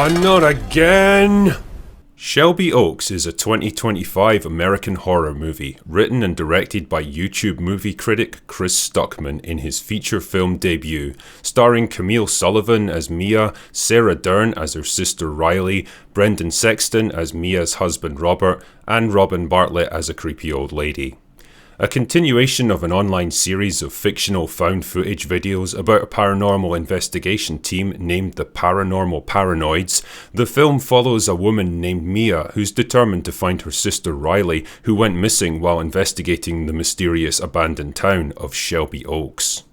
Not again! Shelby Oaks is a 2025 American horror movie written and directed by YouTube movie critic Chris Stuckmann in his feature film debut, starring Camille Sullivan as Mia, Sarah Dern as her sister Riley, Brendan Sexton as Mia's husband Robert, and Robin Bartlett as a creepy old lady. A continuation of an online series of fictional found footage videos about a paranormal investigation team named the Paranormal Paranoids, the film follows a woman named Mia who's determined to find her sister Riley, who went missing while investigating the mysterious abandoned town of Shelby Oaks.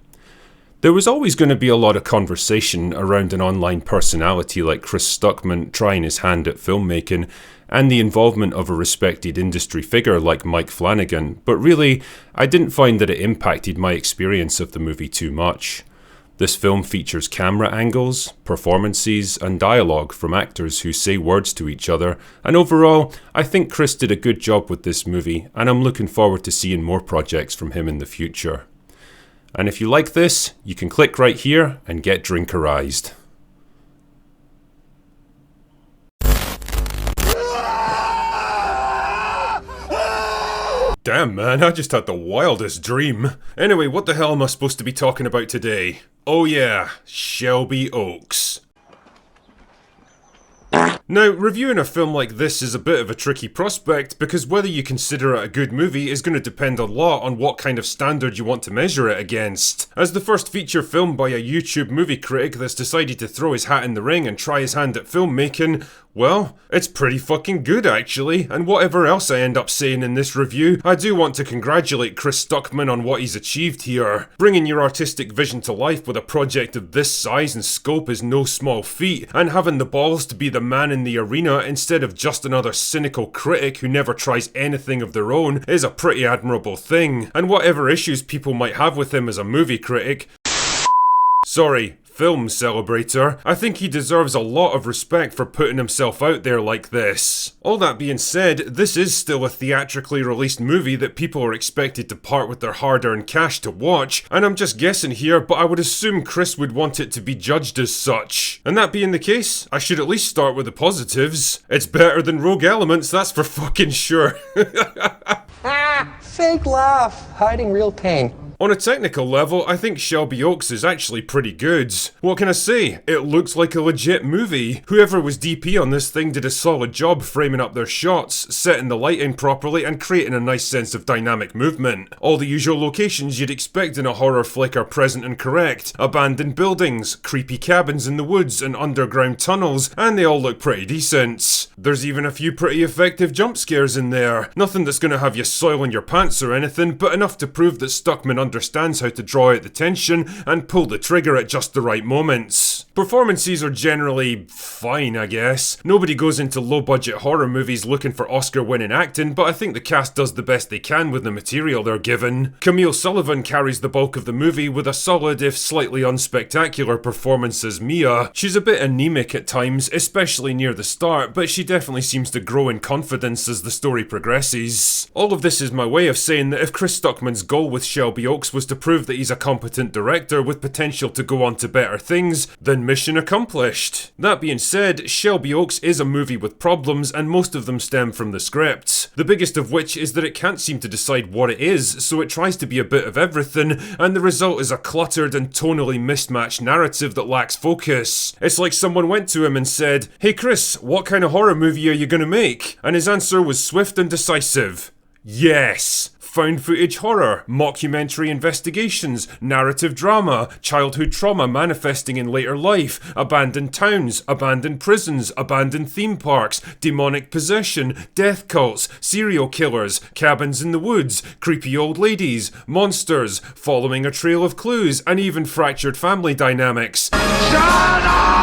There was always going to be a lot of conversation around an online personality like Chris Stuckmann trying his hand at filmmaking, and the involvement of a respected industry figure like Mike Flanagan, but really, I didn't find that it impacted my experience of the movie too much. This film features camera angles, performances, and dialogue from actors who say words to each other, and overall, I think Chris did a good job with this movie, and I'm looking forward to seeing more projects from him in the future. And if you like this, you can click right here and get drinkerized. Damn man, I just had the wildest dream. Anyway, what the hell am I supposed to be talking about today? Oh yeah, Shelby Oaks. Now, reviewing a film like this is a bit of a tricky prospect because whether you consider it a good movie is going to depend a lot on what kind of standard you want to measure it against. As the first feature film by a YouTube movie critic that's decided to throw his hat in the ring and try his hand at filmmaking, well, it's pretty fucking good actually, and whatever else I end up saying in this review, I do want to congratulate Chris Stuckmann on what he's achieved here. Bringing your artistic vision to life with a project of this size and scope is no small feat, and having the balls to be the man in the arena instead of just another cynical critic who never tries anything of their own is a pretty admirable thing, and whatever issues people might have with him as a movie critic, film celebrator, I think he deserves a lot of respect for putting himself out there like this. All that being said, this is still a theatrically released movie that people are expected to part with their hard-earned cash to watch, and I'm just guessing here, but I would assume Chris would want it to be judged as such. And that being the case, I should at least start with the positives. It's better than Rogue Elements, that's for fucking sure. Fake laugh, hiding real pain. On a technical level, I think Shelby Oaks is actually pretty good. What can I say? It looks like a legit movie. Whoever was DP on this thing did a solid job framing up their shots, setting the lighting properly and creating a nice sense of dynamic movement. All the usual locations you'd expect in a horror flick are present and correct. Abandoned buildings, creepy cabins in the woods and underground tunnels, and they all look pretty decent. There's even a few pretty effective jump scares in there. Nothing that's gonna have you soiling your pants or anything, but enough to prove that Stuckmann understands how to draw out the tension and pull the trigger at just the right moments. Performances are generally fine, I guess. Nobody goes into low-budget horror movies looking for Oscar-winning acting, but I think the cast does the best they can with the material they're given. Camille Sullivan carries the bulk of the movie with a solid, if slightly unspectacular, performance as Mia. She's a bit anemic at times, especially near the start, but she definitely seems to grow in confidence as the story progresses. All of this is my way of saying that if Chris Stuckmann's goal with Shelby Oaks was to prove that he's a competent director with potential to go on to better things, then mission accomplished. That being said, Shelby Oaks is a movie with problems and most of them stem from the script. The biggest of which is that it can't seem to decide what it is, so it tries to be a bit of everything, and the result is a cluttered and tonally mismatched narrative that lacks focus. It's like someone went to him and said, "Hey Chris, what kind of horror movie are you gonna make?" And his answer was swift and decisive. Yes! Found footage horror, mockumentary investigations, narrative drama, childhood trauma manifesting in later life, abandoned towns, abandoned prisons, abandoned theme parks, demonic possession, death cults, serial killers, cabins in the woods, creepy old ladies, monsters, following a trail of clues, and even fractured family dynamics. Shut up!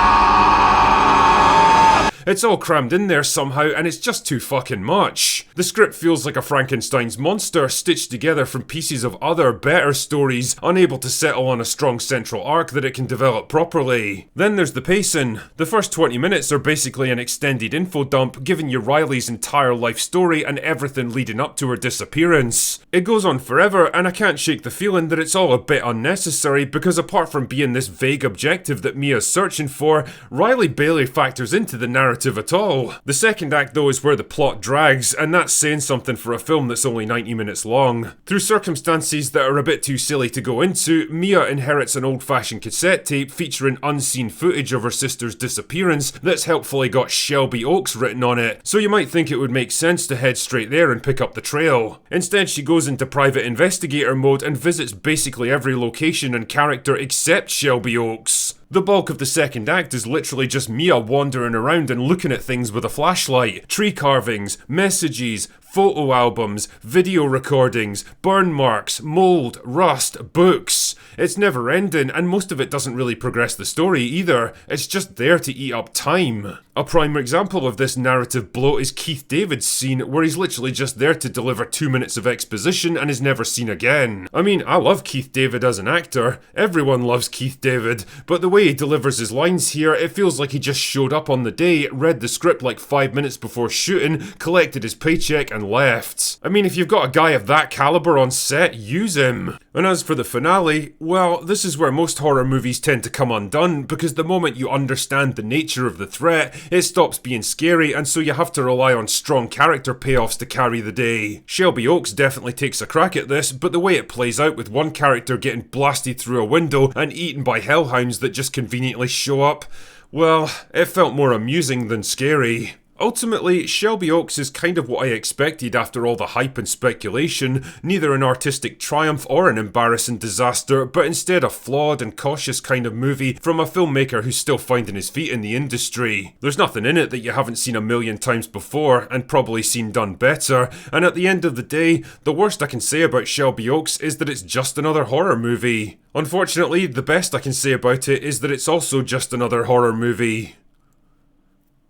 It's all crammed in there somehow, and it's just too fucking much. The script feels like a Frankenstein's monster stitched together from pieces of other, better stories, unable to settle on a strong central arc that it can develop properly. Then there's the pacing. The first 20 minutes are basically an extended info dump, giving you Riley's entire life story and everything leading up to her disappearance. It goes on forever, and I can't shake the feeling that it's all a bit unnecessary, because apart from being this vague objective that Mia's searching for, Riley barely factors into the narrative at all. The second act though is where the plot drags, and that's saying something for a film that's only 90 minutes long. Through circumstances that are a bit too silly to go into, Mia inherits an old-fashioned cassette tape featuring unseen footage of her sister's disappearance that's helpfully got Shelby Oaks written on it, so you might think it would make sense to head straight there and pick up the trail. Instead, she goes into private investigator mode and visits basically every location and character except Shelby Oaks. The bulk of the second act is literally just Mia wandering around and looking at things with a flashlight. Tree carvings, messages, photo albums, video recordings, burn marks, mold, rust, books. It's never ending, and most of it doesn't really progress the story either. It's just there to eat up time. A prime example of this narrative bloat is Keith David's scene, where he's literally just there to deliver 2 minutes of exposition and is never seen again. I mean, I love Keith David as an actor. Everyone loves Keith David, but the way he delivers his lines here, it feels like he just showed up on the day, read the script like 5 minutes before shooting, collected his paycheck and left. I mean, if you've got a guy of that caliber on set, use him. And as for the finale, well, this is where most horror movies tend to come undone, because the moment you understand the nature of the threat, it stops being scary, and so you have to rely on strong character payoffs to carry the day. Shelby Oaks definitely takes a crack at this, but the way it plays out with one character getting blasted through a window and eaten by hellhounds that just conveniently show up, well, it felt more amusing than scary. Ultimately, Shelby Oaks is kind of what I expected after all the hype and speculation, neither an artistic triumph or an embarrassing disaster, but instead a flawed and cautious kind of movie from a filmmaker who's still finding his feet in the industry. There's nothing in it that you haven't seen a million times before, and probably seen done better, and at the end of the day, the worst I can say about Shelby Oaks is that it's just another horror movie. Unfortunately, the best I can say about it is that it's also just another horror movie.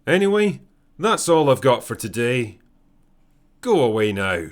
Anyway, that's all I've got for today. Go away now.